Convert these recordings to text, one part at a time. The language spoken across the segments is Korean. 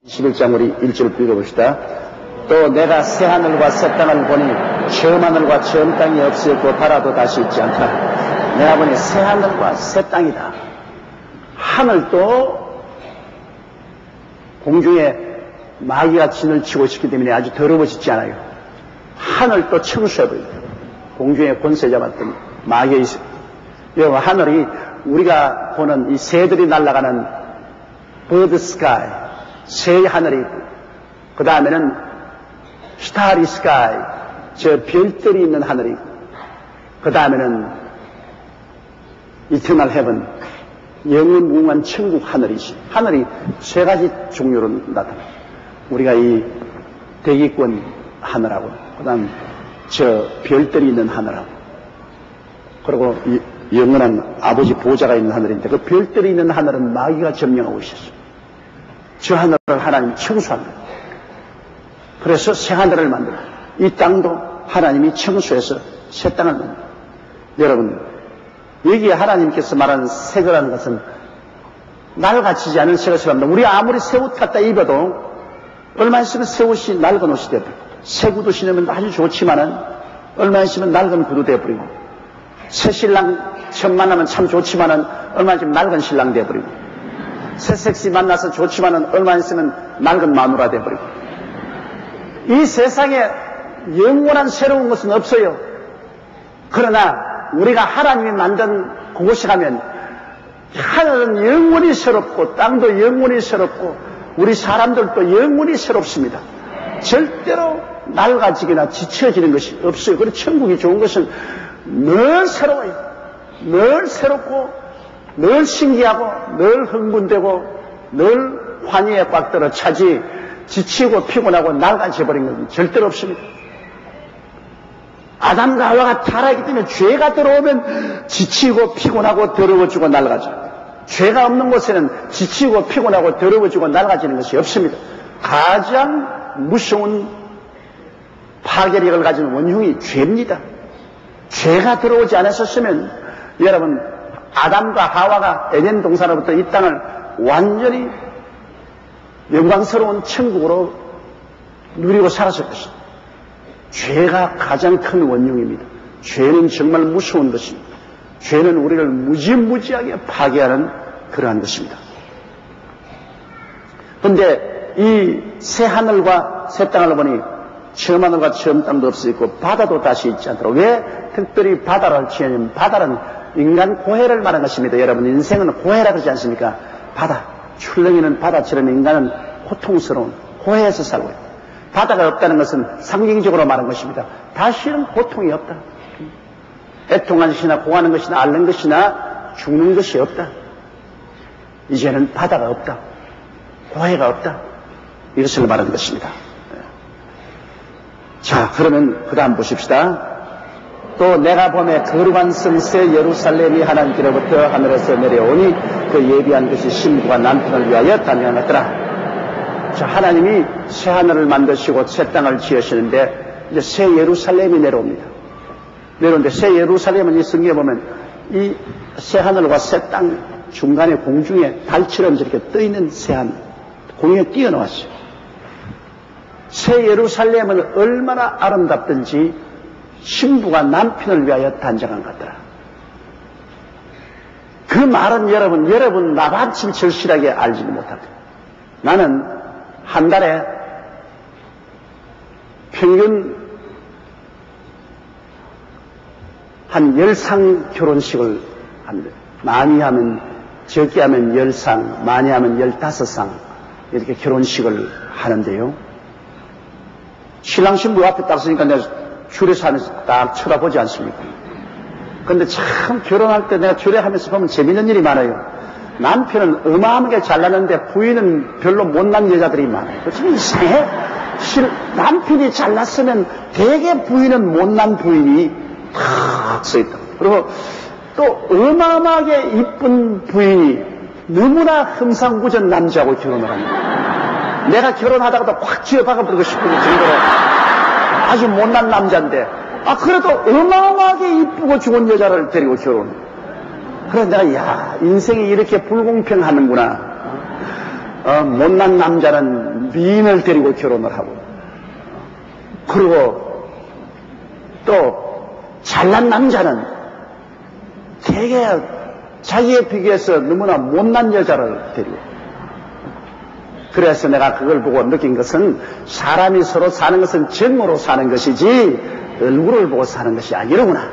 11장 우리 1절 읽어봅시다. 또 내가 새 하늘과 새 땅을 보니 처음 하늘과 처음 땅이 없어졌고 바다도 다시 있지 않다. 내가 보니 새 하늘과 새 땅이다. 하늘도 공중에 마귀가 진을 치고 있기 때문에 아주 더러워지지 않아요. 하늘도 청소해버립니다. 공중에 권세 잡았던 마귀의 여러분, 하늘이 우리가 보는 이 새들이 날아가는 버드 스카이, 새 하늘이 있고, 그 다음에는 스타리 스카이, 저 별들이 있는 하늘이 있고, 그 다음에는 이터널 헤븐, 영원무궁한 천국 하늘이지. 하늘이 세 가지 종류로 나타나요. 우리가 이 대기권 하늘하고, 그 다음 저 별들이 있는 하늘하고, 그리고 이 영원한 아버지 보좌가 있는 하늘인데, 그 별들이 있는 하늘은 마귀가 점령하고 있었어요. 저 하늘을 하나님 청소합니다. 그래서 새 하늘을 만들어요. 이 땅도 하나님이 청소해서 새 땅을 만들어요. 여러분, 여기에 하나님께서 말하는 새 거라는 것은 낡아지지 않은 새 것을 합니다. 우리 아무리 새 옷 갖다 입어도 얼마 있으면 새 옷이 낡은 옷이 되버리고, 새 구두 신으면 아주 좋지만은 얼마 있으면 낡은 구두 되어버리고, 새 신랑 처음 만나면 참 좋지만은 얼마 있으면 낡은 신랑 되어버리고, 새 섹시 만나서 좋지만은 얼마 있으면 낡은 마누라 되어버리고, 이 세상에 영원한 새로운 것은 없어요. 그러나 우리가 하나님이 만든 그곳에 가면 하늘은 영원히 새롭고 땅도 영원히 새롭고 우리 사람들도 영원히 새롭습니다. 절대로 낡아지거나 지쳐지는 것이 없어요. 그리고 천국이 좋은 것은 늘 새로워요. 늘 새롭고 늘 신기하고 늘 흥분되고 늘 환희에 꽉 들어 차지 지치고 피곤하고 낡아져버린 것은 절대로 없습니다. 아담과 하와가 타락하기 때문에 죄가 들어오면 지치고 피곤하고 더러워지고 낡아져. 죄가 없는 곳에는 지치고 피곤하고 더러워지고 낡아지는 것이 없습니다. 가장 무서운 파괴력을 가진 원흉이 죄입니다. 죄가 들어오지 않았었으면 여러분, 아담과 하와가 에덴 동산으로부터 이 땅을 완전히 영광스러운 천국으로 누리고 살았을 것입니다. 죄가 가장 큰 원흉입니다. 죄는 정말 무서운 것입니다. 죄는 우리를 무지무지하게 파괴하는 그러한 것입니다. 그런데 이 새 하늘과 새 땅을 보니 처음 하늘과 처음 땅도 없어지고 바다도 다시 있지 않도록. 왜 특별히 바다를 지으냐면 바다는 인간 고해를 말하는 것입니다. 여러분, 인생은 고해라 그러지 않습니까? 바다, 출렁이는 바다처럼 인간은 고통스러운 고해에서 살고 있다. 바다가 없다는 것은 상징적으로 말한 것입니다. 다시는 고통이 없다. 애통하는 것이나 고하는 것이나 앓는 것이나 죽는 것이 없다. 이제는 바다가 없다. 고해가 없다. 이것을 말하는 것입니다. 자, 그러면 그 다음 보십시다. 또 내가 보매 거룩한 성새 예루살렘이 하나님께로부터 하늘에서 내려오니 그 예비한 것이 신부가 남편을 위하여 단장하더라. 자, 하나님이 새 하늘을 만드시고 새 땅을 지으시는데 이제 새 예루살렘이 내려옵니다. 내려오는데 새 예루살렘은 이 성경에 보면 이 새 하늘과 새 땅 중간에 공중에 달처럼 저렇게 떠있는 새 하늘, 공중에 뛰어나왔어요. 새 예루살렘은 얼마나 아름답든지 신부가 남편을 위하여 단장한 것 같더라. 그 말은 여러분 나같이 절실하게 알지는 못합니다. 나는 한 달에 평균 한 10상 결혼식을 합니다. 많이 하면, 적게 하면 10상, 많이 하면 15상 이렇게 결혼식을 하는데요. 신랑 신부 앞에 딱 서니까 내가 줄에서 하면서 딱 쳐다보지 않습니까? 그런데 참 결혼할 때 내가 줄에 하면서 보면 재밌는 일이 많아요. 남편은 어마어마하게 잘났는데 부인은 별로 못난 여자들이 많아요. 참 이상해. 남편이 잘났으면 대개 부인은 못난 부인이 탁 써있다. 그리고 또 어마어마하게 이쁜 부인이 너무나 흠상구전 남자하고 결혼을 합니다. 내가 결혼하다가도 확 쥐어박아버리고 싶은 정도로 아주 못난 남자인데, 그래도 어마어마하게 이쁘고 좋은 여자를 데리고 결혼해. 그래서 내가, 인생이 이렇게 불공평하는구나. 못난 남자는 미인을 데리고 결혼을 하고, 그리고 또 잘난 남자는 되게 자기에 비교해서 너무나 못난 여자를 데리고. 그래서 내가 그걸 보고 느낀 것은 사람이 서로 사는 것은 정으로 사는 것이지 얼굴을 보고 사는 것이 아니로구나.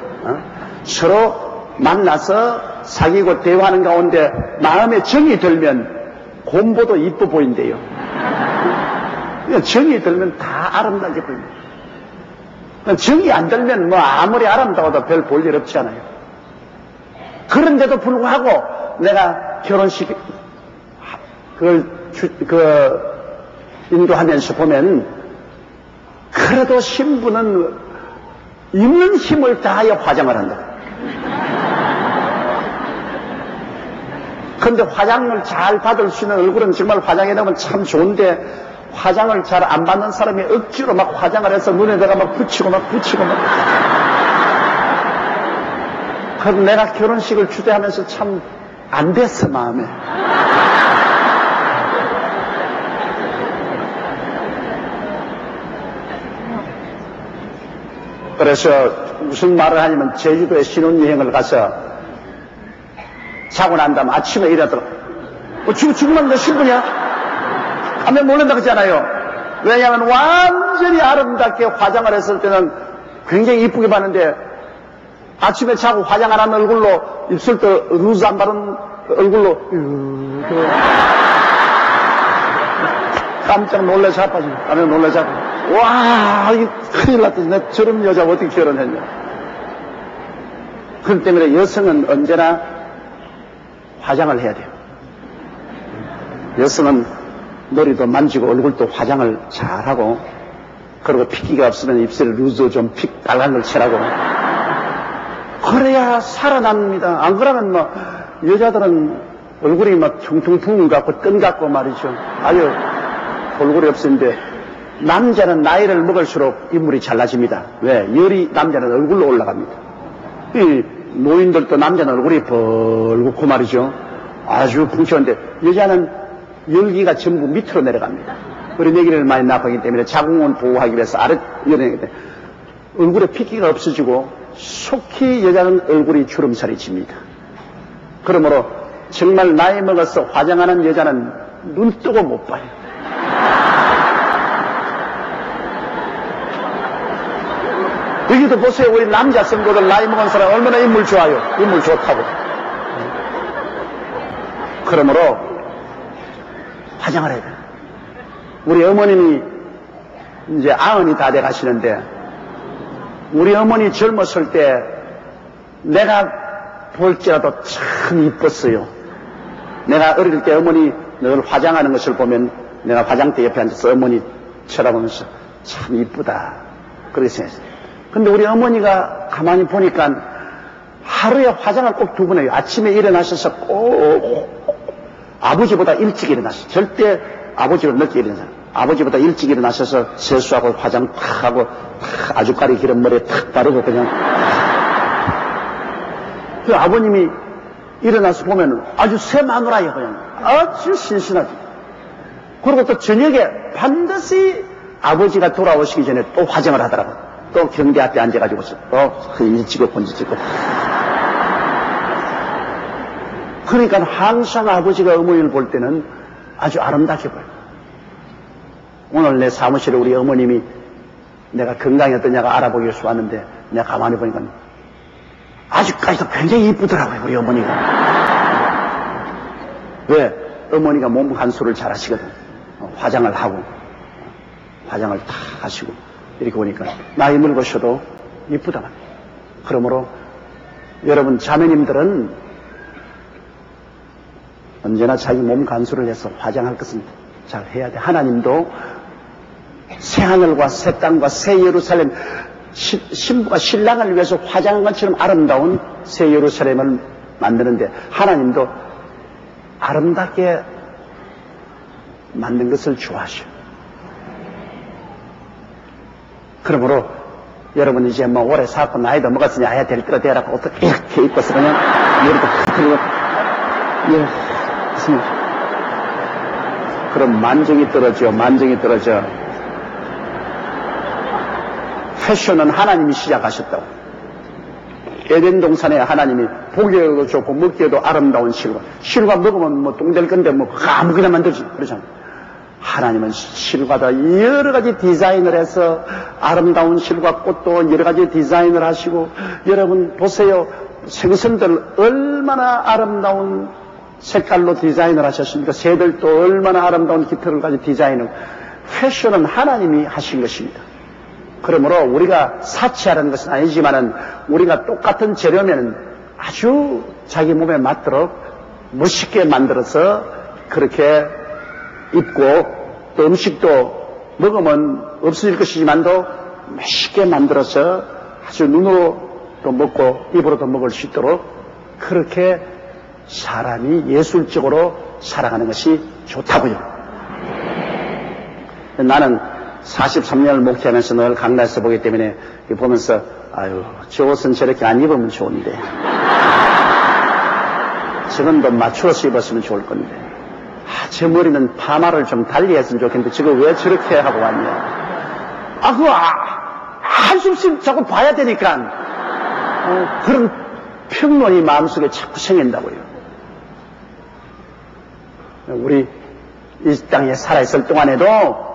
서로 만나서 사귀고 대화하는 가운데 마음에 정이 들면 곰보도 이뻐 보인대요. 정이 들면 다 아름답게 보입니다. 정이 안 들면 뭐 아무리 아름다워도 별 볼 일 없지 않아요. 그런데도 불구하고 내가 결혼식 인도하면서 보면 그래도 신부는 있는 힘을 다하여 화장을 한다. 그런데 화장을 잘 받을 수 있는 얼굴은 정말 화장해 놓으면 참 좋은데 화장을 잘 안 받는 사람이 억지로 막 화장을 해서 눈에다가 막 붙이고 막. 그래서 내가 결혼식을 주대하면서 참 안 됐어, 마음에. 그래서 무슨 말을 하냐면 제주도에 신혼여행을 가서 자고 난 다음 아침에 일어나더라고. 죽으면 너 신부냐? 하면 모른다 그러잖아요. 왜냐하면 완전히 아름답게 화장을 했을 때는 굉장히 이쁘게 봤는데 아침에 자고 화장 안 한 얼굴로 입술도 루즈 안 바른 얼굴로 깜짝 놀라서 아파지고 깜짝 놀라서 아파지고 와 이게 큰일 났다. 내 저런 여자가 어떻게 결혼했냐. 그렇기 때문에 여성은 언제나 화장을 해야 돼요. 여성은 머리도 만지고 얼굴도 화장을 잘하고 그리고 핏기가 없으면 입술에 루즈 좀 픽 빨간 걸 칠하고 그래야 살아납니다. 안 그러면 뭐 여자들은 얼굴이 막 퉁퉁퉁 같고 뜬 같고 말이죠. 아주 얼굴이 없는데 남자는 나이를 먹을수록 인물이 잘나집니다. 왜? 열이 남자는 얼굴로 올라갑니다. 이 노인들도 남자는 얼굴이 벌겋고 말이죠. 아주 풍성한데 여자는 열기가 전부 밑으로 내려갑니다. 그런 얘기를 많이 나가기 때문에 자궁을 보호하기 위해서 열어내기 때문에 얼굴에 핏기가 없어지고 속히 여자는 얼굴이 주름살이 칩니다. 그러므로 정말 나이 먹어서 화장하는 여자는 눈 뜨고 못 봐요. 여기도 보세요. 우리 남자 성도들 나이 먹은 사람 얼마나 인물 좋아요. 인물 좋다고. 그러므로 화장을 해야 돼요. 우리 어머님이 이제 90이 다 돼 가시는데 우리 어머니 젊었을 때 내가 볼지라도 참 이뻤어요. 내가 어릴 때 어머니 늘 화장하는 것을 보면 내가 화장대 옆에 앉아서 어머니 쳐다보면서 참 이쁘다 그렇게 생각했어요. 근데 우리 어머니가 가만히 보니까 하루에 화장을 꼭 2번 해요. 아침에 일어나셔서 꼭 아버지보다 일찍 일어나셔. 절대 아버지보다 늦게 일어나서 아버지보다 일찍 일어나셔서 세수하고 화장 탁 하고 탁 아주까리 기름 머리에 탁 바르고 그냥 그 아버님이 일어나서 보면 아주 새 마누라예요. 그냥 아주 신신하지. 그리고 또 저녁에 반드시 아버지가 돌아오시기 전에 또 화장을 하더라고요. 또 경대 앞에 앉아가지고서 또 일찍고 본지찍고 그러니까 항상 아버지가 어머니를 볼 때는 아주 아름답게 보여요. 오늘 내 사무실에 우리 어머님이 내가 건강이 어떠냐가 알아보기 위해서 왔는데 내가 가만히 보니까 아직까지도 굉장히 이쁘더라고요. 우리 어머니가. 왜? 어머니가 몸 간수를 잘 하시거든. 화장을 하고 화장을 다 하시고 이렇게 보니까 나이 먹으셔도 이쁘다 말이에요. 그러므로 여러분 자매님들은 언제나 자기 몸 간수를 해서 화장할 것은 잘 해야 돼. 하나님도 새하늘과 새 땅과 새 예루살렘 신부가 신랑을 위해서 화장한 것처럼 아름다운 새 예루살렘을 만드는데 하나님도 아름답게 만든 것을 좋아하셔. 그러므로 여러분 이제 뭐 오래 살고 나이도 먹었으니 아야 될 때가 되라고 어떻게 이렇게 입고서 그냥 머리도 탁 들고 그럼 만정이 떨어져. 패션은 하나님이 시작하셨다고. 에덴 동산에 하나님이 보기에도 좋고 먹기에도 아름다운 실과 먹으면 뭐 똥될 건데 뭐 아무거나 만들지 그러잖아요. 하나님은 실과다 여러 가지 디자인을 해서 아름다운 실과 꽃도 여러 가지 디자인을 하시고, 여러분 보세요. 생선들 얼마나 아름다운 색깔로 디자인을 하셨습니까? 새들도 얼마나 아름다운 깃털을 가지고 디자인을. 패션은 하나님이 하신 것입니다. 그러므로 우리가 사치하라는 것은 아니지만은 우리가 똑같은 재료면 아주 자기 몸에 맞도록 멋있게 만들어서 그렇게 입고, 또 음식도 먹으면 없어질 것이지만도 맛있게 만들어서 아주 눈으로도 먹고 입으로도 먹을 수 있도록 그렇게 사람이 예술적으로 살아가는 것이 좋다고요. 나는 43년을 목회하면서 늘 강단에서 보기 때문에 보면서 아유, 저 옷은 저렇게 안 입으면 좋은데 저건 더 맞추어서 입었으면 좋을 건데, 제 머리는 파마를 좀 달리 했으면 좋겠는데 저거 왜 저렇게 하고 왔냐. 그거 한숨씩 자꾸 봐야 되니까 그런 평론이 마음속에 자꾸 생긴다고요. 우리 이 땅에 살아있을 동안에도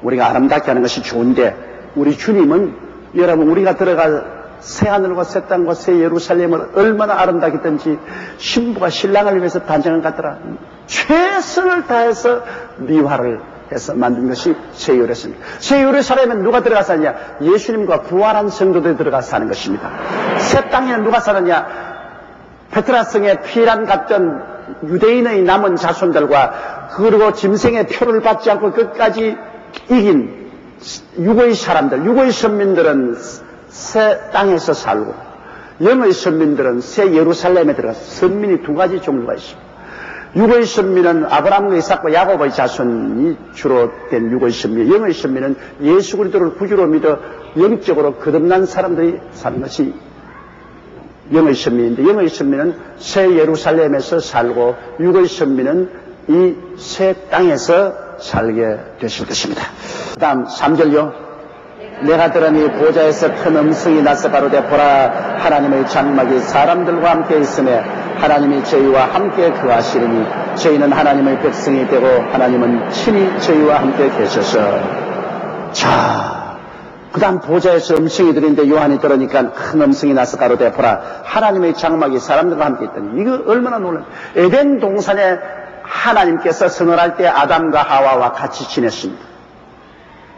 우리가 아름답게 하는 것이 좋은데, 우리 주님은 여러분 우리가 들어갈 새하늘과 새 땅과 새 예루살렘을 얼마나 아름답게 했던지, 신부가 신랑을 위해서 단장을 갖더라 최선을 다해서 미화를 해서 만든 것이 새 예루살렘. 새 예루살렘은 누가 들어가 사느냐? 예수님과 부활한 성도들이 들어가 사는 것입니다. 새 땅에는 누가 사느냐? 베트라성에 피란 갔던 유대인의 남은 자손들과, 그리고 짐승의 표를 받지 않고 끝까지 이긴 유고의 사람들, 유고의 선민들은 새 땅에서 살고, 영의 선민들은 새 예루살렘에 들어가서, 선민이 두 가지 종류가 있습니다. 유고의 선민은 아브라함과 이삭과 야곱의 자손이 주로 된 유고의 선민, 영의 선민은 예수 그리스도를 구주로 믿어 영적으로 거듭난 사람들이 사는 것이 영의 선민인데, 영의 선민은 새 예루살렘에서 살고, 육의 선민은 이 새 땅에서 살게 되실 것입니다. 그 다음 3절요. 내가 들으니 보좌에서 큰 음성이 나서 가로되 보라, 하나님의 장막이 사람들과 함께 있으며 하나님이 저희와 함께 거하시리니 저희는 하나님의 백성이 되고 하나님은 친히 저희와 함께 계셔서. 자, 그 다음 보좌에서 음성이 들리는데 요한이 들으니까 큰 음성이 나서 가로되 보라, 하나님의 장막이 사람들과 함께 있더니, 이거 얼마나 놀라요. 에덴 동산에 하나님께서 선언할 때 아담과 하와와 같이 지냈습니다.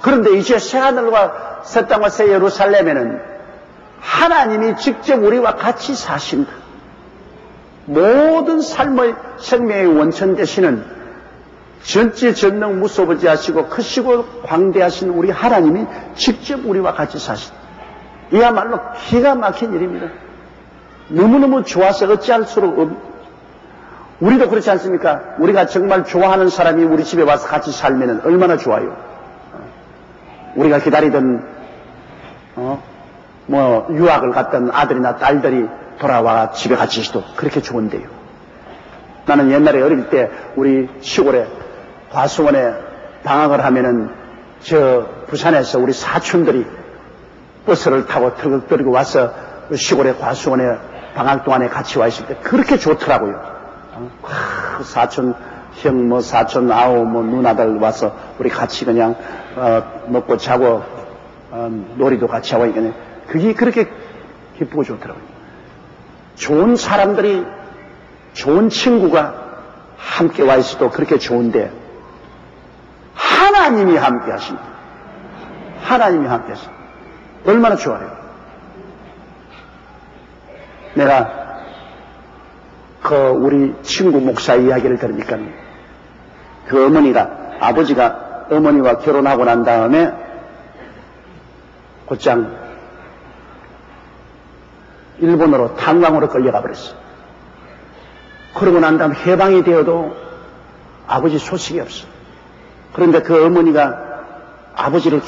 그런데 이제 새하늘과 새 땅과 새 예루살렘에는 하나님이 직접 우리와 같이 사신다. 모든 삶의 생명의 원천 되시는 전지전능 무소부지하시고 크시고 광대하신 우리 하나님이 직접 우리와 같이 사신다. 이야말로 기가 막힌 일입니다. 너무너무 좋아서 어찌할 수록 우리도 그렇지 않습니까? 우리가 정말 좋아하는 사람이 우리 집에 와서 같이 살면 얼마나 좋아요. 우리가 기다리던 유학을 갔던 아들이나 딸들이 돌아와 집에 같이 있어도 그렇게 좋은데요. 나는 옛날에 어릴 때 우리 시골에 과수원에 방학을 하면은 저 부산에서 우리 사촌들이 버스를 타고 털썩거리고 와서 시골의 과수원에 방학 동안에 같이 와 있을 때 그렇게 좋더라고요. 사촌 형, 사촌 아우, 누나들 와서 우리 같이 그냥 먹고 자고 놀이도 같이 하고, 그게 그렇게 기쁘고 좋더라고요. 좋은 사람들이, 좋은 친구가 함께 와 있어도 그렇게 좋은데, 하나님이 함께 하십니다. 하나님이 함께 하십니다. 얼마나 좋아요. 내가 우리 친구 목사 이야기를 들으니까 그 아버지가 어머니와 결혼하고 난 다음에 곧장 일본으로 탄광으로 끌려가 버렸어. 그러고 난 다음 해방이 되어도 아버지 소식이 없어. 그런데 그 어머니가 아버지를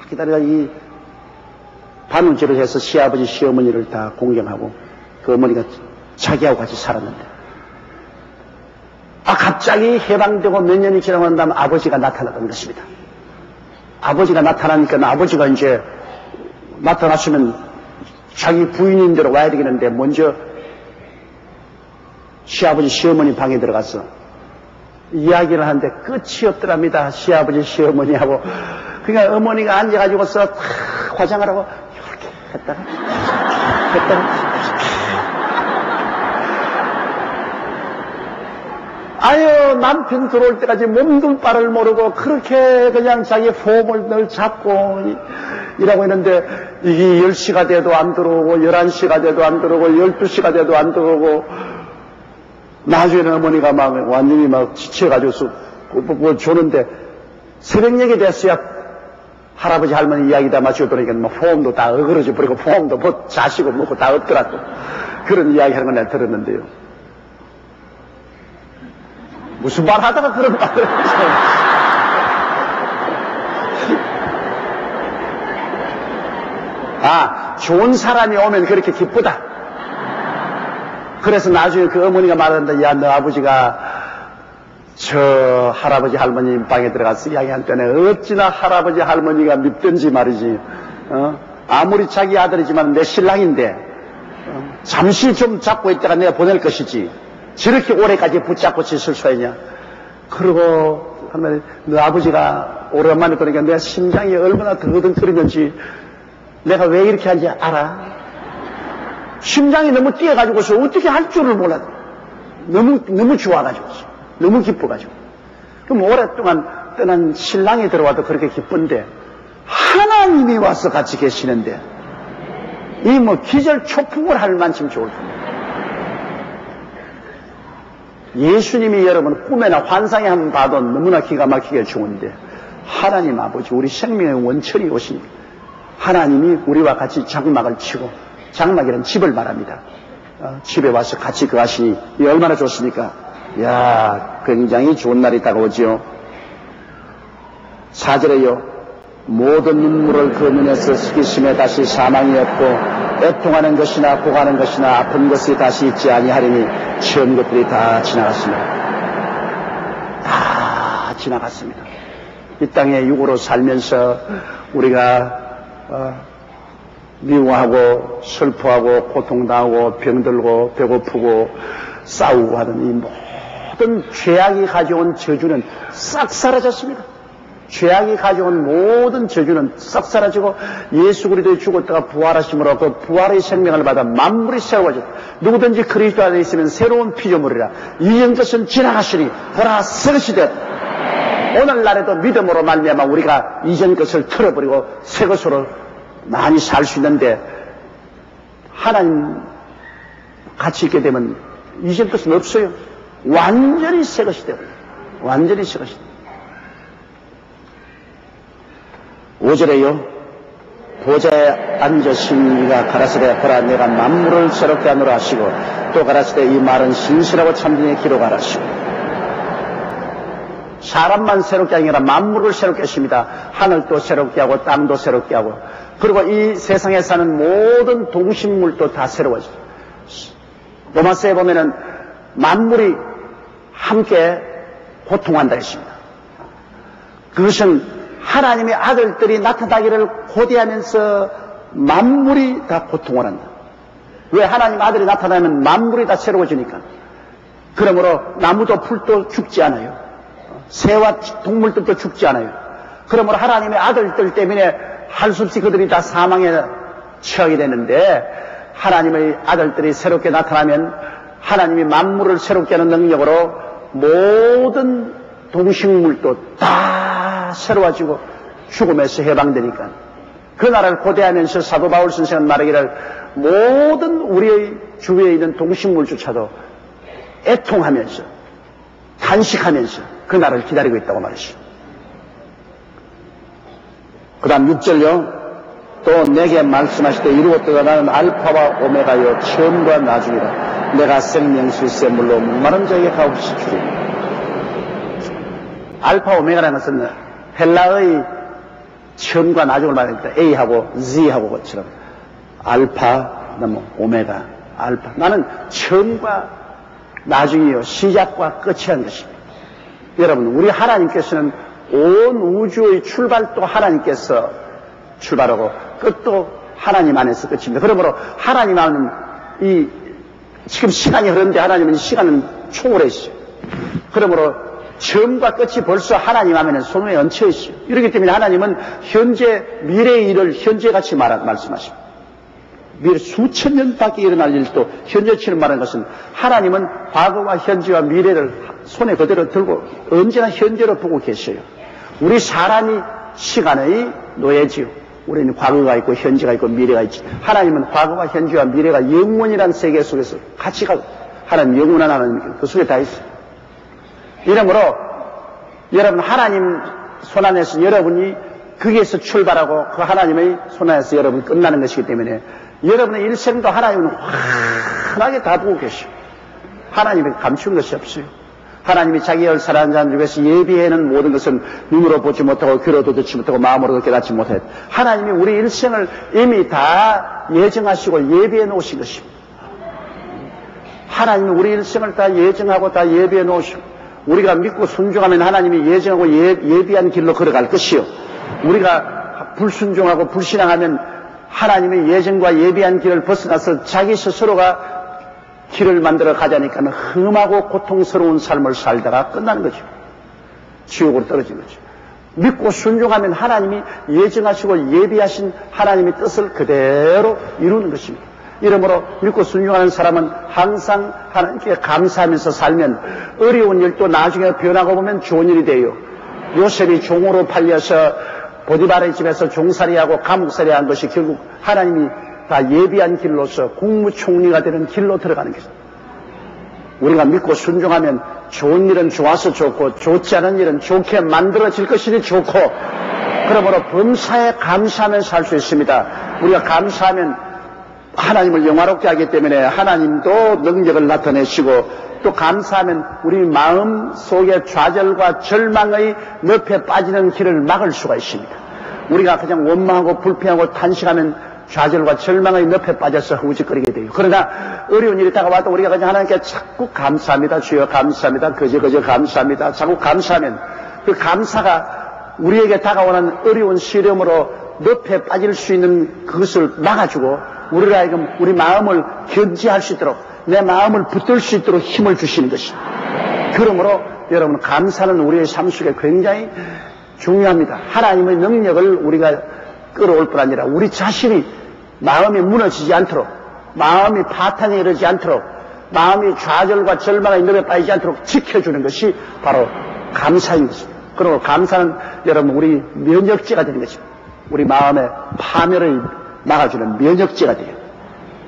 기다리다 이 반우질을 해서 시아버지 시어머니를 다 공경하고, 그 어머니가 자기하고 같이 살았는데, 갑자기 해방되고 몇 년이 지나고 난 다음 아버지가 나타났던 것입니다. 아버지가 나타나니까 아버지가 이제 나타났으면 자기 부인인 대로 와야 되겠는데 먼저 시아버지 시어머니 방에 들어가서 이야기를 하는데 끝이 없더랍니다. 시아버지 시어머니하고. 그러니까 어머니가 앉아가지고서 탁 화장을 하고 이렇게 했다가 아유, 남편 들어올 때까지 몸둘 바를 모르고 그렇게 그냥 자기 폼을 늘 잡고 이라고 했는데 이게 10시가 돼도 안 들어오고 11시가 돼도 안 들어오고 12시가 돼도 안 들어오고 나중에는 어머니가 막 완전히 막 지쳐가지고 뭐 조는데 새벽녘이 됐어야 할아버지 할머니 이야기 다 마치고 들으니까 뭐 폼도 다 어그러져 버리고 폼도 뭐 자시고 뭐고 다 없더라고. 그런 이야기 하는 걸 내가 들었는데요. 무슨 말 하다가 그런 말을 했어요. 좋은 사람이 오면 그렇게 기쁘다. 그래서 나중에 그 어머니가 말한다. 야, 너 아버지가 저 할아버지 할머니 방에 들어가서 이야기한 때는 어찌나 할아버지 할머니가 밉든지 말이지. 아무리 자기 아들이지만 내 신랑인데 잠시 좀 잡고 있다가 내가 보낼 것이지. 저렇게 오래까지 붙잡고 있을 수 있냐. 그러고 할머니, 너 아버지가 오랜만에 보니까 내 심장이 얼마나 더듬거리는지 내가 왜 이렇게 하는지 알아? 심장이 너무 뛰어가지고서 어떻게 할 줄을 몰라. 너무 좋아가지고서. 너무 기뻐가지고. 그럼 오랫동안 떠난 신랑이 들어와도 그렇게 기쁜데 하나님이 와서 같이 계시는데 이 뭐 기절 초풍을 할 만큼 좋을 겁니다. 예수님이 여러분 꿈에나 환상에 한번 봐도 너무나 기가 막히게 좋은데 하나님 아버지 우리 생명의 원천이 오시니 하나님이 우리와 같이 장막을 치고 장막이란 집을 말합니다. 집에 와서 같이 거하시니 이 얼마나 좋습니까? 야, 굉장히 좋은 날이 다가오지요. 4절에요. 모든 눈물을 그 눈에서 씻기심에 다시 사망이 없고 애통하는 것이나 고가는 것이나 아픈 것이 다시 있지 아니하리니 처음 것들이 다 지나갔습니다. 다 지나갔습니다. 이 땅에 육으로 살면서 우리가 미워하고 슬퍼하고 고통당하고 병들고 배고프고 싸우고 하는 이 모든 죄악이 가져온 저주는 싹 사라졌습니다. 죄악이 가져온 모든 저주는 싹 사라지고 예수 그리스도의 죽었다가 부활하심으로 그 부활의 생명을 받아 만물이 새로워졌다. 누구든지 그리스도 안에 있으면 새로운 피조물이라. 이전 것은 지나갔으니 보라 새 것이 되었다. 오늘날에도 믿음으로 말미암아 우리가 이전 것을 틀어버리고 새 것으로 많이 살 수 있는데 하나님 같이 있게 되면 이전 것은 없어요. 완전히 새 것이 되어요. 완전히 새 것이 돼요. 5절에요. 보좌에 앉으신 이가 가라사대 보라 내가 만물을 새롭게 하노라 하시고 또 가라사대 이 말은 신실하고 참진의 기록하라 하시고 사람만 새롭게 하는 게 아니라 만물을 새롭게 하십니다. 하늘도 새롭게 하고 땅도 새롭게 하고 그리고 이 세상에 사는 모든 동식물도 다 새로워져요. 로마서에 보면은 만물이 함께 고통한다 했습니다. 그것은 하나님의 아들들이 나타나기를 고대하면서 만물이 다 고통을 한다. 왜? 하나님 아들이 나타나면 만물이 다 새로워지니까. 그러므로 나무도 풀도 죽지 않아요. 새와 동물들도 죽지 않아요. 그러므로 하나님의 아들들 때문에 할 수 없이 그들이 다 사망에 처하게 되는데 하나님의 아들들이 새롭게 나타나면 하나님이 만물을 새롭게 하는 능력으로 모든 동식물도 다 새로워지고 죽음에서 해방되니까 그 나라를 고대하면서 사도 바울 선생은 말하기를 모든 우리의 주위에 있는 동식물조차도 애통하면서 탄식하면서 그 나라를 기다리고 있다고 말했어요. 그 다음 6절요. 또 내게 말씀하실 때 이루었다가 나는 알파와 오메가요 처음과 나중이라 내가 생명수세 물로 목마른 자에게 가없이 주리니. 알파 오메가라는 것은 헬라의 처음과 나중을 말합니다. A하고 Z하고 것처럼 알파, 오메가, 알파. 나는 처음과 나중이요 시작과 끝이라는 것입니다. 여러분, 우리 하나님께서는 온 우주의 출발도 하나님께서 출발하고 끝도 하나님 안에서 끝입니다. 그러므로 하나님 안은 지금 시간이 흐르는데 하나님은 시간은 초월했어요. 그러므로 처음과 끝이 벌써 하나님 안에는 손에 얹혀 있어요. 이렇기 때문에 하나님은 현재, 미래의 일을 현재같이 말씀하십니다. 미래 수천 년 밖에 일어날 일도 현재처럼 말하는 것은 하나님은 과거와 현재와 미래를 손에 그대로 들고 언제나 현재로 보고 계셔요. 우리 사람이 시간의 노예지요. 우리는 과거가 있고 현재가 있고 미래가 있지. 하나님은 과거와 현재와 미래가 영원이라는 세계 속에서 같이 가고, 하나님 영원한 하나님 그 속에 다 있어요. 이러므로 여러분, 하나님 손 안에서 여러분이 거기에서 출발하고 그 하나님의 손 안에서 여러분 끝나는 것이기 때문에 여러분의 일생도 하나님은 환하게 다 보고 계셔. 하나님이 감추는 것이 없어요. 하나님이 자기를 사랑하는 자들 중에서 예비해놓은 모든 것은 눈으로 보지 못하고 귀로도 듣지 못하고 마음으로도 깨닫지 못해. 하나님이 우리 일생을 이미 다 예정하시고 예비해 놓으신 것입니다. 하나님이 우리 일생을 다 예정하고 다 예비해 놓으시고, 우리가 믿고 순종하면 하나님이 예정하고 예비한 길로 걸어갈 것이요, 우리가 불순종하고 불신앙하면 하나님의 예정과 예비한 길을 벗어나서 자기 스스로가 길을 만들어 가자니까 험하고 고통스러운 삶을 살다가 끝나는 거죠. 지옥으로 떨어진 거죠. 믿고 순종하면 하나님이 예정하시고 예비하신 하나님의 뜻을 그대로 이루는 것입니다. 이러므로 믿고 순종하는 사람은 항상 하나님께 감사하면서 살면 어려운 일도 나중에 변하고 보면 좋은 일이 돼요. 요셉이 종으로 팔려서 보디발의 집에서 종살이하고 감옥살이 한 것이 결국 하나님이 다 예비한 길로서 국무총리가 되는 길로 들어가는 것입니다. 우리가 믿고 순종하면 좋은 일은 좋아서 좋고 좋지 않은 일은 좋게 만들어질 것이니 좋고, 그러므로 범사에 감사하면 살 수 있습니다. 우리가 감사하면 하나님을 영화롭게 하기 때문에 하나님도 능력을 나타내시고, 또 감사하면 우리 마음 속에 좌절과 절망의 늪에 빠지는 길을 막을 수가 있습니다. 우리가 그냥 원망하고 불평하고 탄식하면 좌절과 절망의 늪에 빠져서 허우적거리게 돼요. 그러나 어려운 일이 다가와도 우리가 그냥 하나님께 자꾸 감사합니다, 주여 감사합니다, 그저 감사합니다, 자꾸 감사하면 그 감사가 우리에게 다가오는 어려운 시련으로 늪에 빠질 수 있는 그것을 막아주고, 우리가 하여금 우리 마음을 견지할 수 있도록, 내 마음을 붙들 수 있도록 힘을 주시는 것입니다. 그러므로 여러분, 감사는 우리의 삶 속에 굉장히 중요합니다. 하나님의 능력을 우리가 끌어올 뿐 아니라 우리 자신이 마음이 무너지지 않도록, 마음이 파탄에 이르지 않도록, 마음이 좌절과 절망의 늪에 빠지지 않도록 지켜주는 것이 바로 감사인 것입니다. 그리고 감사는 여러분 우리 면역제가 되는 것입니다. 우리 마음의 파멸을 막아주는 면역제가 돼요.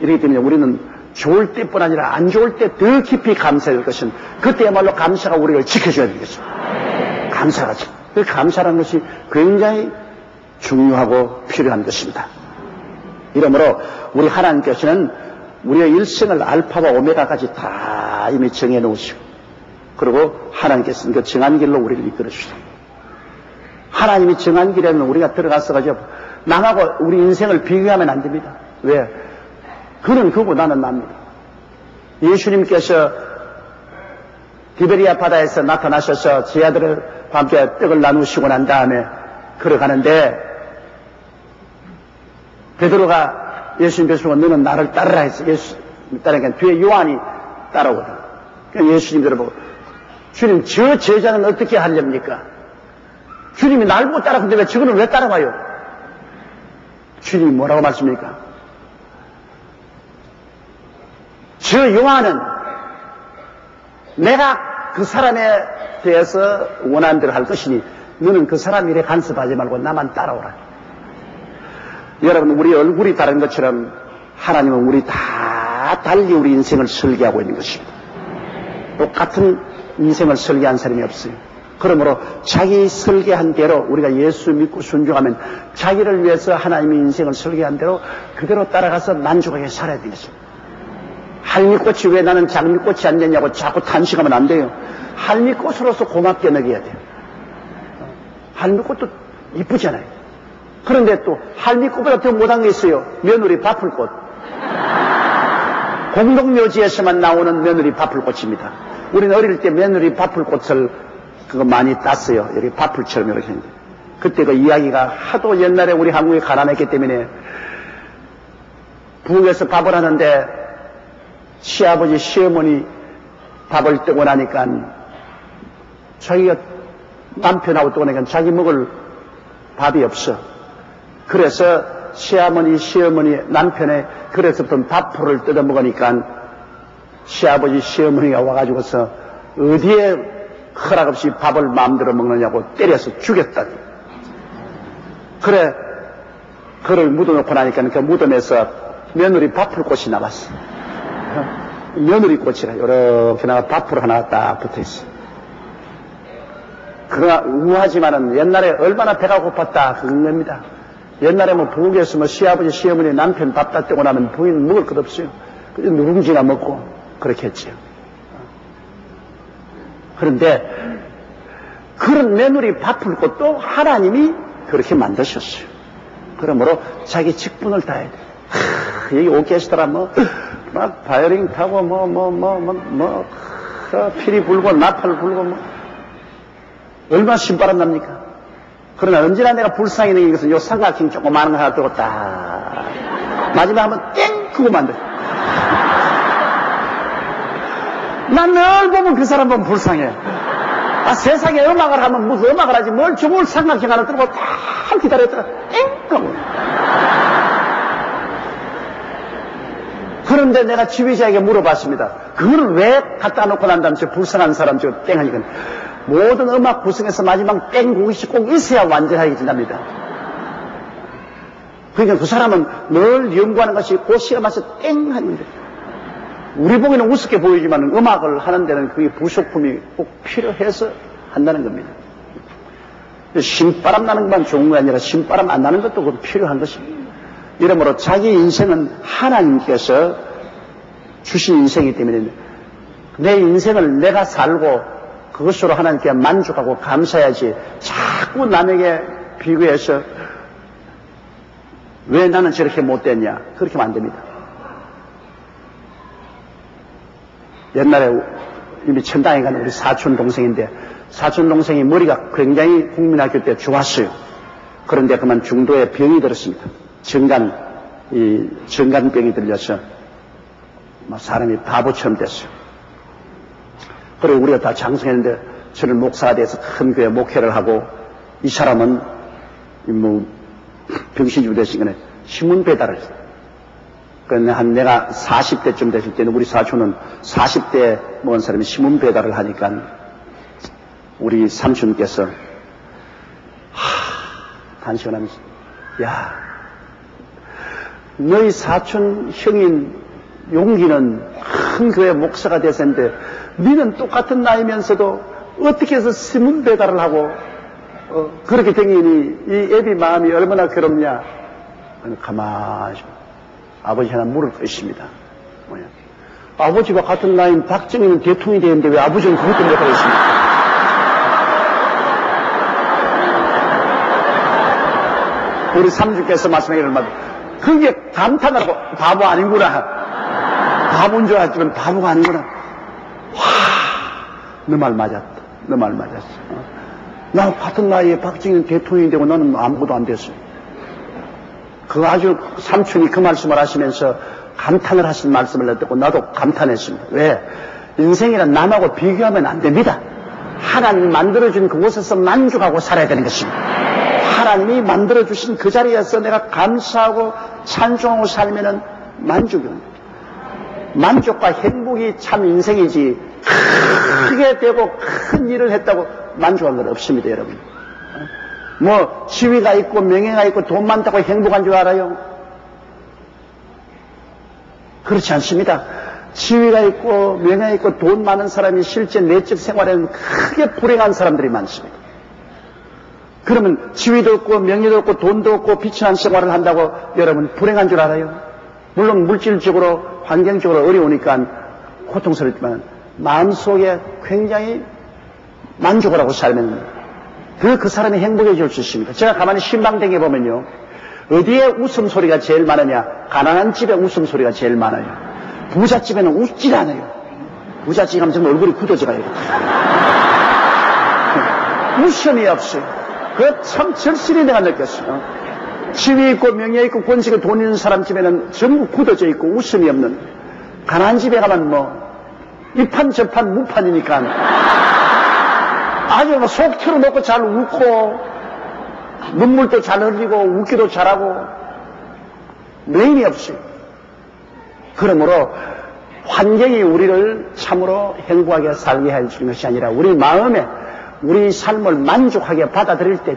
이렇기 때문에 우리는 좋을 때뿐 아니라 안 좋을 때 더 깊이 감사해야 할 것은 그때야말로 감사가 우리를 지켜줘야 되는 것입니다. 감사가 그 감사라는 것이 굉장히 중요하고 필요한 것입니다. 이러므로 우리 하나님께서는 우리의 일생을 알파와 오메가까지 다 이미 정해 놓으시고, 그리고 하나님께서는 그 정한 길로 우리를 이끌어 주시다. 하나님이 정한 길에는 우리가 들어가서 가지고 남하고 우리 인생을 비교하면 안 됩니다. 왜? 그는 그고 나는 납니다. 예수님께서 디베리아 바다에서 나타나셔서 제 아들을 함께 떡을 나누시고 난 다음에 걸어가는데, 베드로가 예수님께서 너는 나를 따르라 했어. 예수 따르니까 뒤에 요한이 따라오거든. 그러니까 예수님들을 보고, 주님, 저 제자는 어떻게 하렵니까? 주님이 날 보고 따라오는데 왜 저거는 왜 따라와요? 주님이 뭐라고 말씀합니까? 저 요한은 내가 그 사람에 대해서 원하는 대로 할 것이니 너는 그 사람 일에 간섭하지 말고 나만 따라오라. 여러분, 우리 얼굴이 다른 것처럼 하나님은 우리 다 달리 우리 인생을 설계하고 있는 것입니다. 똑같은 인생을 설계한 사람이 없어요. 그러므로 자기 설계한 대로 우리가 예수 믿고 순종하면 자기를 위해서 하나님의 인생을 설계한 대로 그대로 따라가서 만족하게 살아야 되겠습니다. 할미꽃이 왜 나는 장미꽃이 안 되냐고 자꾸 탄식하면 안 돼요. 할미꽃으로서 고맙게 먹여야 돼요. 할미꽃도 이쁘잖아요. 그런데 또 할미꽃보다 더 못한 게 있어요. 며느리 바풀꽃. 공동묘지에서만 나오는 며느리 밥풀꽃입니다. 우리는 어릴 때 며느리 밥풀꽃을 그거 많이 땄어요. 이렇게 밥풀처럼 이렇게 했는데. 그때 그 이야기가 하도 옛날에 우리 한국이 가난했기 때문에 부엌에서 밥을 하는데 시아버지, 시어머니 밥을 뜨고 나니까 자기가 남편하고 뜨고 나니까 자기 먹을 밥이 없어. 그래서 시어머니, 시어머니, 남편의 그래서부터 밥풀을 뜯어 먹으니까 시아버지, 시어머니가 와가지고서 어디에 허락 없이 밥을 마음대로 먹느냐고 때려서 죽였다. 그래, 그를 묻어놓고 나니까 그 무덤에서 며느리 밥풀꽃이 나왔어. 며느리 꽃이라 이렇게 나가 밥풀 하나 딱 붙어있어. 그러나 우하지만은 옛날에 얼마나 배가 고팠다 그런 겁니다. 옛날에 뭐 부엌에서 뭐 시아버지, 시어머니, 남편 밥 다 떼고 나면 부인 먹을 것 없어요. 그래서 누룽지나 먹고 그렇게 했지요. 그런데 그런 며느리 밥풀꽃도 하나님이 그렇게 만드셨어요. 그러므로 자기 직분을 다해야 돼. 여기 오케스트라 막 바이올린 타고 피리 불고 나팔 불고 얼마나 신바람 납니까? 그러나 언제나 내가 불쌍히 느끼는 것은 요 삼각형 조그마한 거 하나 들고 딱 마지막 하면 땡! 그거만 돼. 난 늘 보면 그 사람 보면 불쌍해. 세상에 음악을 하면 무슨 음악을 하지 뭘 좋은 삼각형 하나 들고 딱 기다렸다가 땡! 하고. 그런데 내가 지휘자에게 물어봤습니다. 그걸 왜 갖다 놓고 난 다음에 저 불쌍한 사람 저 땡 하니까 모든 음악 구성에서 마지막 땡 곡이 꼭 있어야 완전하게 진답니다. 그러니까 그 사람은 늘 연구하는 것이 그 시간 맞춰 땡 하는데 우리 보기에는 우습게 보이지만 음악을 하는 데는 그게 부속품이 꼭 필요해서 한다는 겁니다. 신바람 나는 것만 좋은 게 아니라 신바람 안 나는 것도 그 필요한 것입니다. 이러므로 자기 인생은 하나님께서 주신 인생이기 때문에 내 인생을 내가 살고 그것으로 하나님께 만족하고 감사해야지 자꾸 남에게 비교해서 왜 나는 저렇게 못됐냐 그렇게 하면 안 됩니다. 옛날에 이미 천당에 가는 우리 사촌 동생인데 사촌 동생이 머리가 굉장히 국민학교 때 좋았어요. 그런데 그만 중도에 병이 들었습니다. 정간병이 들려서 사람이 바보처럼 됐어요. 그리고 우리가 다 장성했는데 저는 목사가 돼서 큰 교회 목회를 하고 이 사람은 병신주부 되시거나 신문 배달을 했어요. 그러니까 내가 40대쯤 됐을 때는 우리 사촌은 40대 먹은 사람이 신문 배달을 하니까 우리 삼촌께서 단식하면서 야 너희 사촌 형인 용기는 큰 교회 목사가 됐었는데 너는 똑같은 나이면서도 어떻게 해서 신문 배달을 하고 그렇게 댕기니 이 애비 마음이 얼마나 괴롭냐. 가만히 아버지 하나 물을 것입니다. 뭐냐? 아버지와 같은 나이인 박정희는 대통령이 되는데 왜 아버지는 그것도 못하겠습니까? 우리 삼주께서 말씀하기를 그게 감탄하고 바보 아닌구나. 바보인 줄 알았지만 바보가 아니구나. 와, 너 말 맞았다. 너 말 맞았어. 나 같은 나이에 박정희는 대통령이 되고 너는 아무것도 안 됐어. 그 아주 삼촌이 그 말씀을 하시면서 감탄을 하신 말씀을 듣고 나도 감탄했습니다. 왜? 인생이란 남하고 비교하면 안 됩니다. 하나님 만들어준 그곳에서 만족하고 살아야 되는 것입니다. 하나님이 만들어주신 그 자리에서 내가 감사하고 찬송하고 살면은 만족입니다. 만족과 행복이 참 인생이지 크게 되고 큰 일을 했다고 만족한 건 없습니다, 여러분. 뭐 지위가 있고 명예가 있고 돈 많다고 행복한 줄 알아요? 그렇지 않습니다. 지위가 있고 명예가 있고 돈 많은 사람이 실제 내적 생활에는 크게 불행한 사람들이 많습니다. 그러면 지위도 없고 명예도 없고 돈도 없고 비천한 생활을 한다고 여러분 불행한 줄 알아요? 물론 물질적으로 환경적으로 어려우니까 고통스럽지만 마음속에 굉장히 만족을 하고 살면 그 사람이 행복해질 수 있습니다. 제가 가만히 신방댕에 보면요, 어디에 웃음소리가 제일 많으냐? 가난한 집에 웃음소리가 제일 많아요. 부잣집에는 웃질 않아요. 부잣집 가면 정말 얼굴이 굳어져 가요. 웃음이 없어요. 그 참 절실히 내가 느꼈어요. 지위 있고 명예 있고 권식 있고 돈 있는 사람 집에는 전부 굳어져 있고 웃음이 없는, 가난한 집에 가면 뭐 이판 저판 무판이니까 아주 속 털어놓고 잘 웃고 눈물도 잘 흘리고 웃기도 잘하고 메인이 없어요. 그러므로 환경이 우리를 참으로 행복하게 살게 해주는 것이 아니라 우리 마음에 우리 삶을 만족하게 받아들일 때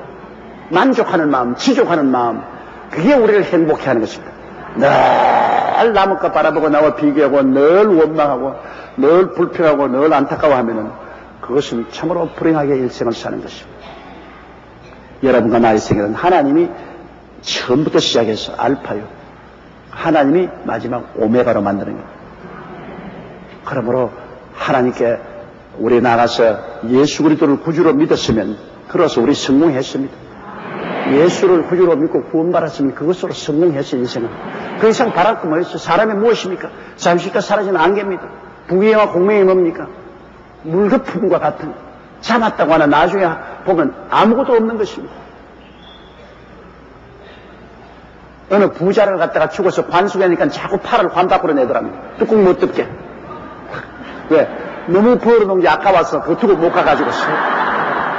만족하는 마음, 지족하는 마음, 그게 우리를 행복해 하는 것입니다. 늘 남의 것 바라보고 나와 비교하고 늘 원망하고 늘 불평하고 늘 안타까워하면은 그것은 참으로 불행하게 일생을 사는 것입니다. 여러분과 나의 생애는 하나님이 처음부터 시작해서 알파요. 하나님이 마지막 오메가로 만드는 거예요. 그러므로 하나님께 우리 나가서 예수 그리스도를 구주로 믿었으면 그로서 우리 성공했습니다. 예수를 구주로 믿고 구원받았으면 그것으로 성공했어요. 인생은. 그 이상 바랄 거 뭐 있어요? 사람이 무엇입니까? 잠시 있다 사라지는 안개입니다. 부귀영화 공명이 뭡니까? 물거품과 같은, 참았다고 하나 나중에 보면 아무것도 없는 것입니다. 어느 부자를 갖다가 죽어서 관수하니까 자꾸 팔을 관 밖으로 내더랍니다. 뚜껑 못 뜯게. 왜? 너무 벌어놓은 게 아까워서 그거 두고 못 가가지고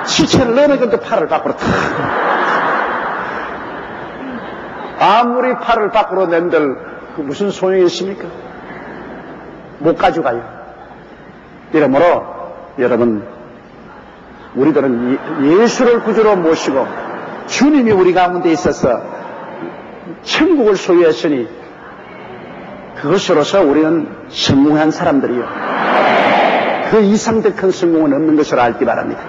시체를 넣으니까 또 팔을 밖으로 탁. 아무리 팔을 밖으로 낸들 그 무슨 소용이 있습니까? 못 가져가요. 이러므로 여러분, 우리들은 예수를 구주로 모시고 주님이 우리 가운데 있어서 천국을 소유했으니 그것으로서 우리는 성공한 사람들이요. 그 이상 더 큰 성공은 없는 것을 알기 바랍니다.